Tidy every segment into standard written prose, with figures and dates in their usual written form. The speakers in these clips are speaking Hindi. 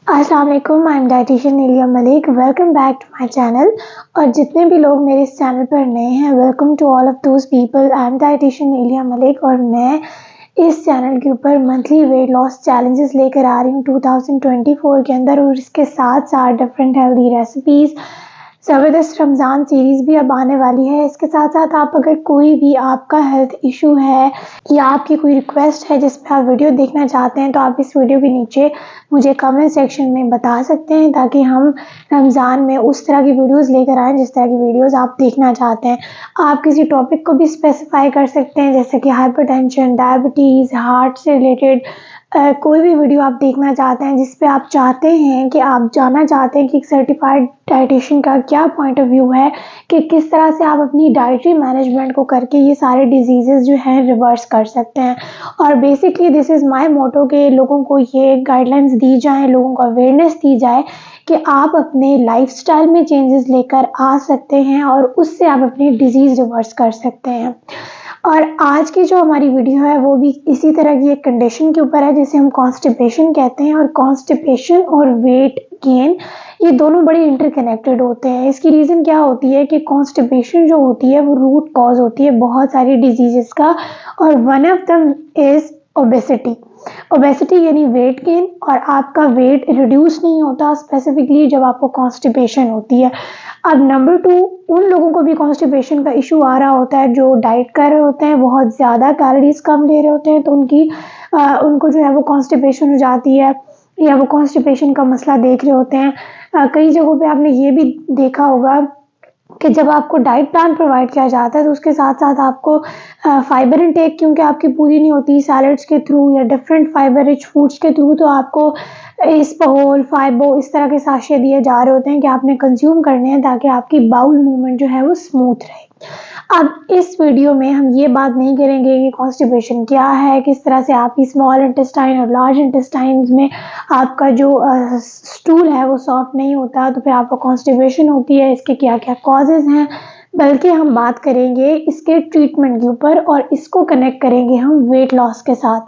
अस्सलाम वालेकुम, आई am dietitian Ilia Malik. Welcome back to my channel. और जितने भी लोग मेरे इस चैनल पर नए हैं, welcome to all of those people. I am dietitian Ilia Malik और मैं इस चैनल के ऊपर मंथली वेट लॉस चैलेंजेस लेकर आ रही हूँ 2024 के अंदर, और इसके साथ साथ डिफरेंट हेल्दी रेसिपीज़। ज़बरदस्त रमज़ान सीरीज़ भी अब आने वाली है। इसके साथ साथ आप अगर कोई भी आपका हेल्थ इशू है या आपकी कोई रिक्वेस्ट है जिस पे आप वीडियो देखना चाहते हैं, तो आप इस वीडियो के नीचे मुझे कमेंट सेक्शन में बता सकते हैं, ताकि हम रमज़ान में उस तरह की वीडियोस लेकर आएँ जिस तरह की वीडियोस आप देखना चाहते हैं। आप किसी टॉपिक को भी स्पेसिफाई कर सकते हैं, जैसे कि हाइपरटेंशन, डायबिटीज़, हार्ट से रिलेटेड कोई भी वीडियो आप देखना चाहते हैं जिस पे आप चाहते हैं कि आप जानना चाहते हैं कि एक सर्टिफाइड डाइटिशियन का क्या पॉइंट ऑफ व्यू है कि किस तरह से आप अपनी डाइटरी मैनेजमेंट को करके ये सारे डिजीज़ेज़ जो हैं रिवर्स कर सकते हैं। और बेसिकली दिस इज़ माय मोटो कि लोगों को ये गाइडलाइंस दी जाएँ, लोगों को अवेयरनेस दी जाए कि आप अपने लाइफ़स्टाइल में चेंजेस लेकर आ सकते हैं और उससे आप अपनी डिज़ीज़ रिवर्स कर सकते हैं। और आज की जो हमारी वीडियो है वो भी इसी तरह की एक कंडीशन के ऊपर है जिसे हम कॉन्स्टिपेशन कहते हैं। और कॉन्स्टिपेशन और वेट गेन ये दोनों बड़े इंटरकनेक्टेड होते हैं। इसकी रीज़न क्या होती है कि कॉन्स्टिपेशन जो होती है वो रूट कॉज होती है बहुत सारी डिजीज़ेस का, और one of them is obesity. Obesity यानी वेट गेन, और आपका वेट रिड्यूस नहीं होता स्पेसिफिकली जब आपको कॉन्स्टिपेशन होती है। अब नंबर 2, उन लोगों को भी कॉन्स्टिपेशन का इशू आ रहा होता है जो डाइट कर रहे होते हैं, बहुत ज़्यादा कैलोरीज कम ले रहे होते हैं, तो उनको जो है वो कॉन्स्टिपेशन हो जाती है, या वो कॉन्स्टिपेशन का मसला देख रहे होते हैं। कई जगहों पे आपने ये भी देखा होगा कि जब आपको डाइट प्लान प्रोवाइड किया जाता है तो उसके साथ साथ आपको फाइबर इनटेक क्योंकि आपकी पूरी नहीं होती सैलड्स के थ्रू या डिफरेंट फाइबर रिच फूड्स के थ्रू, तो आपको इस्पहोल, फाइबो इस तरह के साशे दिए जा रहे होते हैं कि आपने कंज्यूम करने हैं ताकि आपकी बाउल मूवमेंट जो है वो स्मूथ रहे। अब इस वीडियो में हम ये बात नहीं करेंगे कि कॉन्स्टिपेशन क्या है, किस तरह से आपकी स्मॉल इंटेस्टाइन और लार्ज इंटेस्टाइन में आपका जो स्टूल है वो सॉफ्ट नहीं होता, तो फिर आपको कॉन्स्टिपेशन होती है, इसके क्या क्या कॉजेज़ हैं, बल्कि हम बात करेंगे इसके ट्रीटमेंट के ऊपर और इसको कनेक्ट करेंगे हम वेट लॉस के साथ।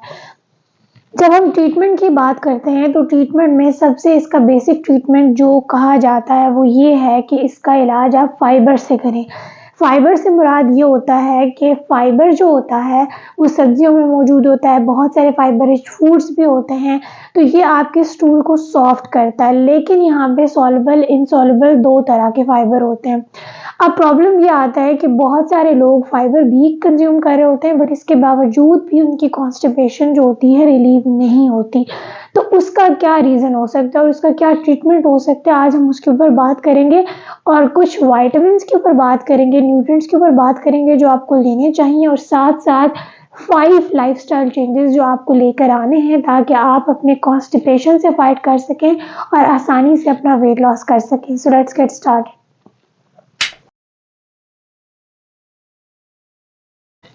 जब हम ट्रीटमेंट की बात करते हैं तो ट्रीटमेंट में सबसे इसका बेसिक ट्रीटमेंट जो कहा जाता है वो ये है कि इसका इलाज आप फाइबर से करें। फाइबर से मुराद ये होता है कि फाइबर जो होता है वो सब्जियों में मौजूद होता है, बहुत सारे फाइबर रिच फूड्स भी होते हैं, तो ये आपके स्टूल को सॉफ्ट करता है। लेकिन यहाँ पे सॉल्युबल इनसॉल्युबल दो तरह के फाइबर होते हैं। अब प्रॉब्लम ये आता है कि बहुत सारे लोग फाइबर भी कंज्यूम कर रहे होते हैं, बट इसके बावजूद भी उनकी कॉन्स्टिपेशन जो होती है रिलीव नहीं होती। तो उसका क्या रीज़न हो सकता है और उसका क्या ट्रीटमेंट हो सकता है, आज हम उसके ऊपर बात करेंगे। और कुछ वाइटामिन के ऊपर बात करेंगे, न्यूट्रिएंट्स के ऊपर बात करेंगे जो आपको लेने चाहिए, और साथ साथ 5 लाइफस्टाइल चेंजेस जो आपको लेकर आने हैं ताकि आप अपने कॉन्स्टिपेशन से फाइट कर सकें और आसानी से अपना वेट लॉस कर सकें। So let's get started.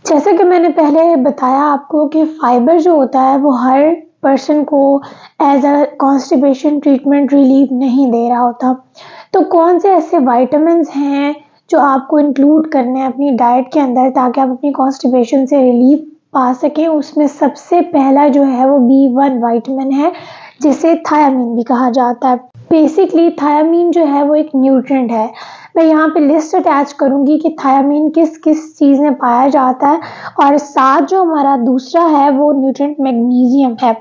जैसे कि मैंने पहले बताया आपको कि फाइबर जो होता है वो हर पर्सन को as a constipation treatment relief नहीं दे रहा होता। तो कौन से ऐसे वाइटामिन्स हैं जो आपको इंक्लूड करने हैं अपनी डाइट के अंदर ताकि आप अपनी कॉन्स्टिपेशन से रिलीफ पा सकें। उसमें सबसे पहला जो है वो B1 वाइटामिन है, जिसे थायामीन भी कहा जाता है। बेसिकली थायामीन जो है वो एक न्यूट्रिएंट है। मैं यहाँ पे लिस्ट अटैच करूँगी कि थायामीन किस किस चीज़ में पाया जाता है, और साथ जो हमारा दूसरा है वो न्यूट्रिएंट मैग्नीशियम है।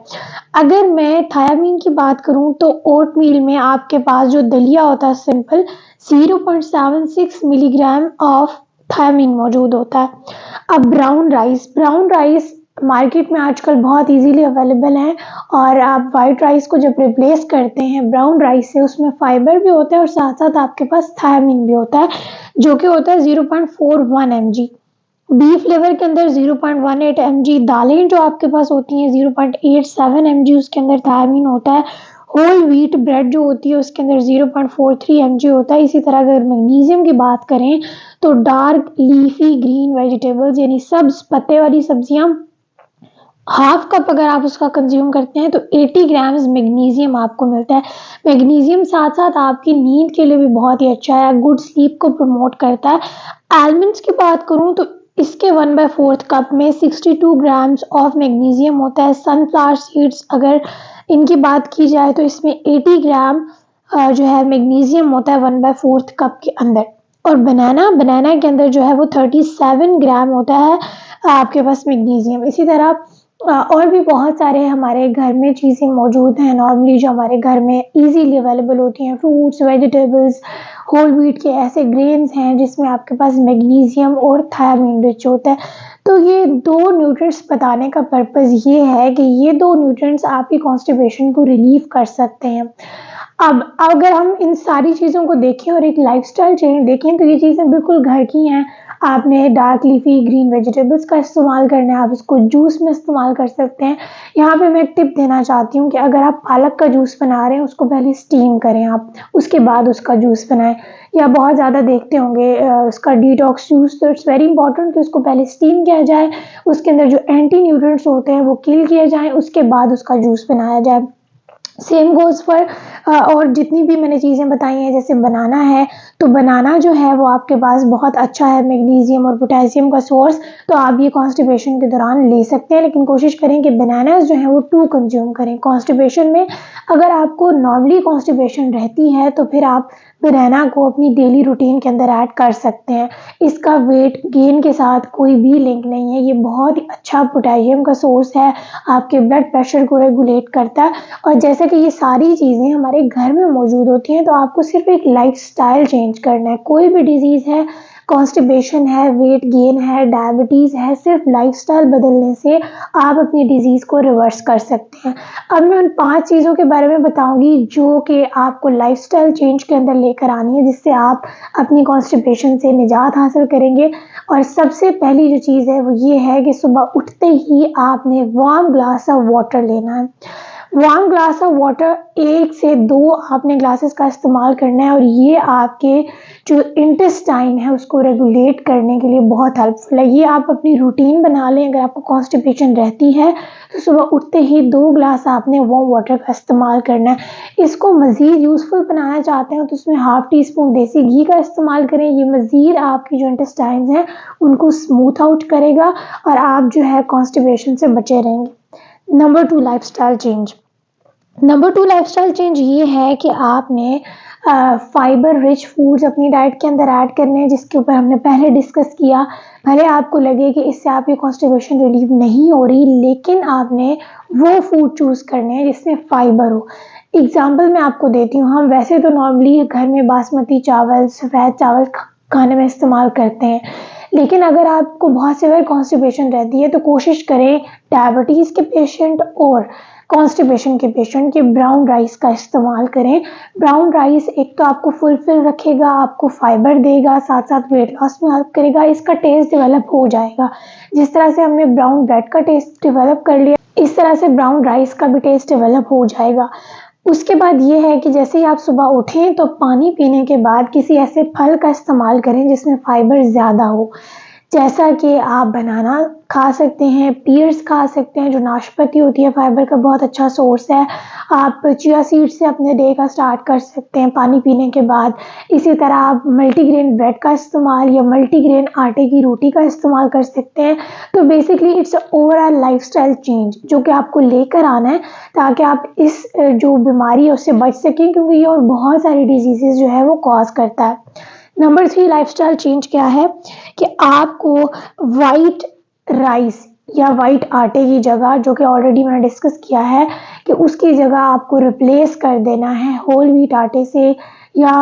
अगर मैं थायामीन की बात करूँ तो ओट मील में आपके पास जो दलिया होता है सिंपल 0.76 मिलीग्राम ऑफ थायामीन मौजूद होता है। अब ब्राउन राइस मार्केट में आजकल बहुत इजीली अवेलेबल है, और आप वाइट राइस को जब रिप्लेस करते हैं ब्राउन राइस से, उसमें फाइबर भी होता है और साथ साथ आपके पास थायामीन भी होता है जो कि होता है 0.41 mg। बीफ लिवर के अंदर 0.18 mg, दालें जो आपके पास होती हैं 0.87 mg उसके अंदर थायामीन होता है। होल व्हीट ब्रेड जो होती है उसके अंदर 0.43 mg होता है। इसी तरह अगर मैग्नीशियम की बात करें तो डार्क लीफी ग्रीन वेजिटेबल्स यानी सब्ज पत्ते वाली सब्जियां, हाफ कप अगर आप उसका कंज्यूम करते हैं तो 80 ग्राम्स मैग्नीशियम आपको मिलता है। मैग्नीशियम साथ साथ आपकी नींद के लिए भी बहुत ही अच्छा है, गुड स्लीप को प्रमोट करता है। आलमंड्स की बात करूं तो इसके 1/4 कप में 62 ग्राम्स ऑफ मैग्नीशियम होता है। सनफ्लावर सीड्स अगर इनकी बात की जाए तो इसमें 80 ग्राम जो है मैग्नीशियम होता है 1/4 कप के अंदर। और बनाना के अंदर जो है वो 37 ग्राम होता है आपके पास मैग्नीशियम। इसी तरह और भी बहुत सारे हमारे घर में चीज़ें मौजूद हैं नॉर्मली जो हमारे घर में इजीली अवेलेबल होती हैं। फ्रूट्स, वेजिटेबल्स, होल व्हीट के ऐसे ग्रेन्स हैं जिसमें आपके पास मैग्नीशियम और थायमीन रिच होता है। तो ये दो न्यूट्रिएंट्स बताने का पर्पज़ ये है कि ये दो न्यूट्रिएंट्स आपकी कॉन्स्टिपेशन को रिलीव कर सकते हैं। अब अगर हम इन सारी चीज़ों को देखें और एक लाइफस्टाइल चेंज देखें तो ये चीज़ें बिल्कुल घर की हैं। आपने डार्क लीफी ग्रीन वेजिटेबल्स का इस्तेमाल करना है, आप इसको जूस में इस्तेमाल कर सकते हैं। यहाँ पे मैं एक टिप देना चाहती हूँ कि अगर आप पालक का जूस बना रहे हैं उसको पहले स्टीम करें आप, उसके बाद उसका जूस बनाएं। या बहुत ज़्यादा देखते होंगे उसका डिटॉक्स जूस, तो इट्स वेरी इंपॉर्टेंट कि उसको पहले स्टीम किया जाए, उसके अंदर जो एंटी न्यूट्रिएंट्स होते हैं वो किल किए जाएं, उसके बाद उसका जूस बनाया जाए। सेम गोज़ फॉर और जितनी भी मैंने चीज़ें बताई हैं जैसे बनाना है, तो बनाना जो है वो आपके पास बहुत अच्छा है मैग्नीशियम और पोटेशियम का सोर्स, तो आप ये कॉन्स्टिपेशन के दौरान ले सकते हैं। लेकिन कोशिश करें कि बनानास जो हैं वो 2 कंज्यूम करें कॉन्स्टिपेशन में। अगर आपको नॉर्मली कॉन्स्टिपेशन रहती है तो फिर आप बनाना को अपनी डेली रूटीन के अंदर ऐड कर सकते हैं। इसका वेट गेन के साथ कोई भी लिंक नहीं है। ये बहुत ही अच्छा पोटेशियम का सोर्स है, आपके ब्लड प्रेशर को रेगुलेट करता है। और जैसे कि ये सारी चीज़ें हमारे घर में मौजूद होती हैं तो आपको सिर्फ एक लाइफस्टाइल चेंज करना है। कोई भी डिजीज़ है, कॉन्स्टिपेशन है, वेट गेन है, डायबिटीज़ है, सिर्फ लाइफस्टाइल बदलने से आप अपनी डिजीज़ को रिवर्स कर सकते हैं। अब मैं उन 5 चीज़ों के बारे में बताऊंगी जो कि आपको लाइफस्टाइल चेंज के अंदर लेकर आनी है जिससे आप अपनी कॉन्स्टिपेशन से निजात हासिल करेंगे। और सबसे पहली जो चीज़ है वो ये है कि सुबह उठते ही आपने वार्म ग्लास ऑफ वाटर लेना है। वार्म ग्लास ऑफ वाटर 1 से 2 आपने ग्लासेस का इस्तेमाल करना है और ये आपके जो इंटेस्टाइन है उसको रेगुलेट करने के लिए बहुत हेल्पफुल है। ये आप अपनी रूटीन बना लें। अगर आपको कॉन्स्टिपेशन रहती है तो सुबह उठते ही 2 ग्लास आपने वार्म वाटर का इस्तेमाल करना है। इसको मज़ीद यूज़फुल बनाना चाहते हैं तो उसमें ½ टीस्पून देसी घी का इस्तेमाल करें। ये मज़ीद आपकी जो इंटेस्टाइन्स हैं उनको स्मूथ आउट करेगा और आप जो है कॉन्स्टिपेशन से बचे रहेंगे। Number 2 lifestyle change. Number 2 lifestyle change ये है कि आपने फाइबर रिच फूड्स अपनी डाइट के अंदर ऐड करने हैं जिसके ऊपर हमने पहले डिस्कस किया। भले आपको लगे कि इससे आपकी कॉन्स्टिपेशन रिलीव नहीं हो रही, लेकिन आपने वो फूड चूज़ करने हैं जिसमें फाइबर हो। एग्जाम्पल मैं आपको देती हूँ। हम वैसे तो नॉर्मली घर में बासमती चावल, सफ़ेद चावल खाने में इस्तेमाल करते हैं, लेकिन अगर आपको बहुत सीवियर कॉन्स्टिपेशन रहती है तो कोशिश करें डायबिटीज़ के पेशेंट और कॉन्स्टिपेशन के पेशेंट के ब्राउन राइस का इस्तेमाल करें। ब्राउन राइस एक तो आपको फुलफिल रखेगा, आपको फाइबर देगा, साथ साथ वेट लॉस में हेल्प करेगा, इसका टेस्ट डेवलप हो जाएगा। जिस तरह से हमने ब्राउन ब्रेड का टेस्ट डेवलप कर लिया, इस तरह से ब्राउन राइस का भी टेस्ट डेवलप हो जाएगा। उसके बाद ये है कि जैसे ही आप सुबह उठें तो पानी पीने के बाद किसी ऐसे फल का इस्तेमाल करें जिसमें फाइबर ज़्यादा हो। जैसा कि आप बनाना खा सकते हैं, पीयर्स खा सकते हैं जो नाशपाती होती है, फाइबर का बहुत अच्छा सोर्स है। आप चिया सीड से अपने डे का स्टार्ट कर सकते हैं पानी पीने के बाद। इसी तरह आप मल्टीग्रेन ब्रेड का इस्तेमाल या मल्टीग्रेन आटे की रोटी का इस्तेमाल कर सकते हैं। तो basically it's overall lifestyle change जो कि आपको लेकर आना है ताकि आप इस जो बीमारी है उससे बच सकें, क्योंकि ये और बहुत सारी डिजीज़ेज़ जो है वो कॉज करता है। नंबर 3 लाइफस्टाइल चेंज क्या है कि आपको वाइट राइस या वाइट आटे की जगह, जो कि ऑलरेडी मैंने डिस्कस किया है, कि उसकी जगह आपको रिप्लेस कर देना है होल व्हीट आटे से या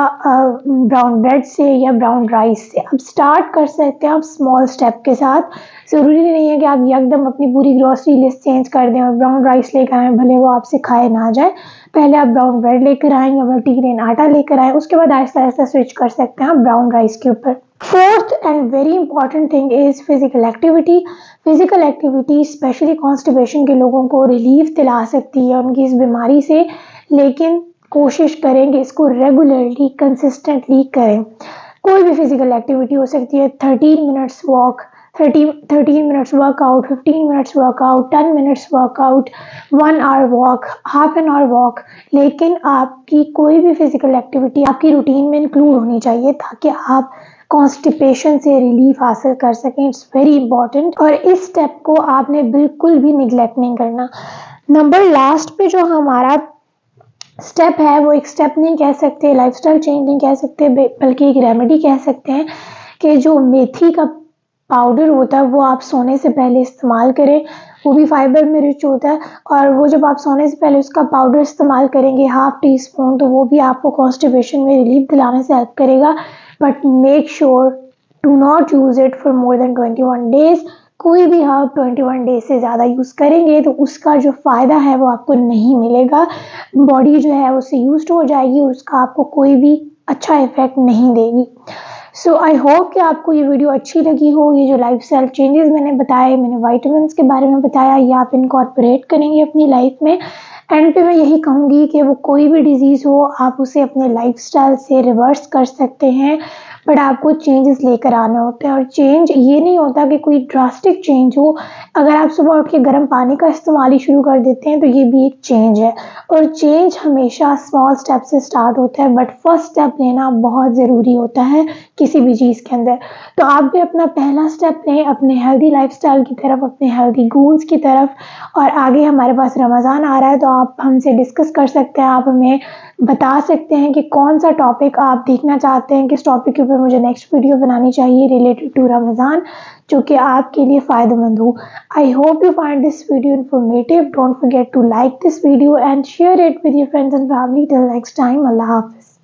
ब्राउन ब्रेड से या ब्राउन राइस से। आप स्टार्ट कर सकते हैं आप स्मॉल स्टेप के साथ। ज़रूरी नहीं है कि आप एकदम अपनी पूरी ग्रोसरी लिस्ट चेंज कर दें और ब्राउन राइस लेकर आएँ, भले वो आपसे खाए ना जाए। पहले आप ब्राउन ब्रेड लेकर आएँ या मल्टीग्रेन आटा लेकर आएँ, उसके बाद आहिस्ता आहिस्ता स्विच कर सकते हैं आप ब्राउन राइस के ऊपर। Fourth and very important thing is physical activity. Physical activity specially constipation के लोगों को रिलीफ दिला सकती है उनकी इस बीमारी से, लेकिन कोशिश करें कि इसको रेगुलरली कंसिस्टेंटली करें। कोई भी फिजिकल एक्टिविटी हो सकती है, 13 minutes walk, 13 minutes workout, 15 minutes workout, 10 minutes workout, 1 hour walk, half an hour walk. लेकिन आपकी कोई भी फिजिकल एक्टिविटी आपकी रूटीन में इंक्लूड होनी चाहिए ताकि आप कॉन्स्टिपेशन से रिलीफ हासिल कर सकें। इट्स वेरी इंपॉर्टेंट और इस स्टेप को आपने बिल्कुल भी निगलेक्ट नहीं करना। नंबर लास्ट पे जो हमारा स्टेप है वो एक स्टेप नहीं कह सकते, लाइफस्टाइल चेंज नहीं कह सकते, बल्कि एक रेमेडी कह सकते हैं कि जो मेथी का पाउडर होता है वो आप सोने से पहले इस्तेमाल करें। वो भी फाइबर में रिच होता है और वो जब आप सोने से पहले उसका पाउडर इस्तेमाल करेंगे 1/2 टीस्पून, तो वो भी आपको कॉन्स्टिपेशन में रिलीफ दिलाने से हेल्प करेगा। But make sure do not use it for more than 21 days. कोई भी आप 21 डेज से ज़्यादा यूज़ करेंगे तो उसका जो फ़ायदा है वो आपको नहीं मिलेगा। बॉडी जो है उससे यूज्ड हो जाएगी और उसका आपको कोई भी अच्छा इफेक्ट नहीं देगी। सो आई होप कि आपको ये वीडियो अच्छी लगी हो। ये जो लाइफस्टाइल चेंजेस मैंने बताए, मैंने वाइटामिन्स के बारे में बताया, ये आप इनकॉर्पोरेट करेंगे अपनी लाइफ में। एंड पे मैं यही कहूँगी कि वो कोई भी डिजीज़ हो आप उसे अपने लाइफस्टाइल से रिवर्स कर सकते हैं, बट आपको चेंजेस लेकर आने होते हैं। और चेंज ये नहीं होता कि कोई ड्रास्टिक चेंज हो। अगर आप सुबह उठ के गर्म पानी का इस्तेमाल ही शुरू कर देते हैं तो ये भी एक चेंज है। और चेंज हमेशा स्मॉल स्टेप से स्टार्ट होता है, बट फर्स्ट स्टेप लेना बहुत ज़रूरी होता है किसी भी चीज़ के अंदर। तो आप भी अपना पहला स्टेप लें अपने हेल्दी लाइफस्टाइल की तरफ, अपने हेल्दी गोल्स की तरफ। और आगे हमारे पास रमज़ान आ रहा है तो आप हमसे डिस्कस कर सकते हैं, आप हमें बता सकते हैं कि कौन सा टॉपिक आप देखना चाहते हैं, किस टॉपिक के ऊपर मुझे नेक्स्ट वीडियो बनानी चाहिए रिलेटेड टू रमज़ान, जो कि आपके लिए फ़ायदेमंद हो। I hope you find this video informative. Don't forget to like this video and share it with your friends and family. Till next time, अल्लाह हाफ़िज़।